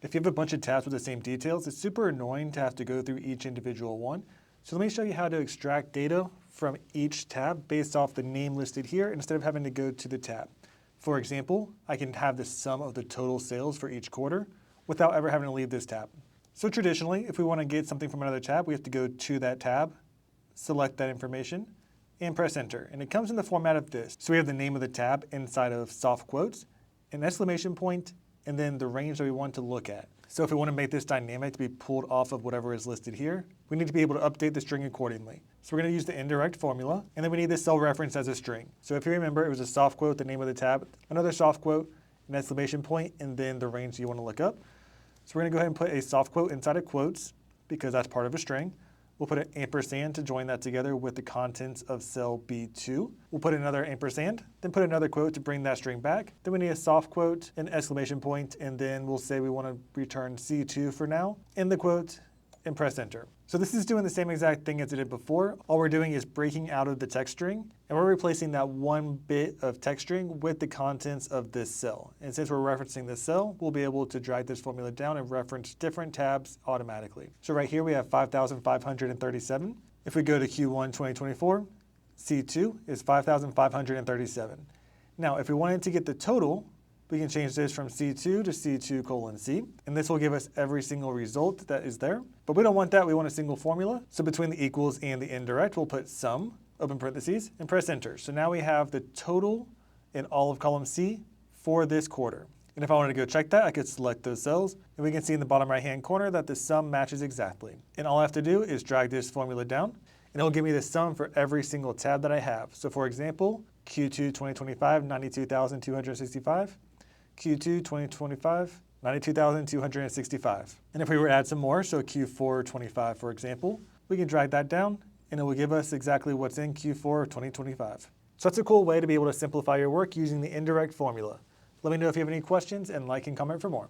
If you have a bunch of tabs with the same details, it's super annoying to have to go through each individual one. So let me show you how to extract data from each tab based off the name listed here instead of having to go to the tab. For example, I can have the sum of the total sales for each quarter without ever having to leave this tab. So traditionally, if we want to get something from another tab, we have to go to that tab, select that information, and press enter. And it comes in the format of this. So we have the name of the tab inside of soft quotes, an exclamation point, and then the range that we want to look at. So if we want to make this dynamic to be pulled off of whatever is listed here, we need to be able to update the string accordingly. So we're going to use the indirect formula, and then we need this cell reference as a string. So if you remember, it was a soft quote, the name of the tab, another soft quote, an exclamation point, and then the range you want to look up. So we're going to go ahead and put a soft quote inside of quotes because that's part of a string. We'll put an ampersand to join that together with the contents of cell B2. We'll put another ampersand, then put another quote to bring that string back. Then we need a soft quote, an exclamation point, and then we'll say we want to return C2 for now, end the quote, and press enter. So this is doing the same exact thing as it did before. All we're doing is breaking out of the text string, and we're replacing that one bit of text string with the contents of this cell. And since we're referencing this cell, we'll be able to drag this formula down and reference different tabs automatically. So right here we have 5,537. If we go to Q1 2024, C2 is 5,537. Now, if we wanted to get the total, we can change this from C2 to C2:C, and this will give us every single result that is there. But we don't want that, we want a single formula. So between the equals and the indirect, we'll put sum, open parentheses, and press enter. So now we have the total in all of column C for this quarter. And if I wanted to go check that, I could select those cells, and we can see in the bottom right-hand corner that the sum matches exactly. And all I have to do is drag this formula down, and it'll give me the sum for every single tab that I have. So for example, Q2 2025, 92,265. Q2 2025, 92,265. And if we were to add some more, so Q4 25, for example, we can drag that down and it will give us exactly what's in Q4 of 2025. So that's a cool way to be able to simplify your work using the indirect formula. Let me know if you have any questions and like and comment for more.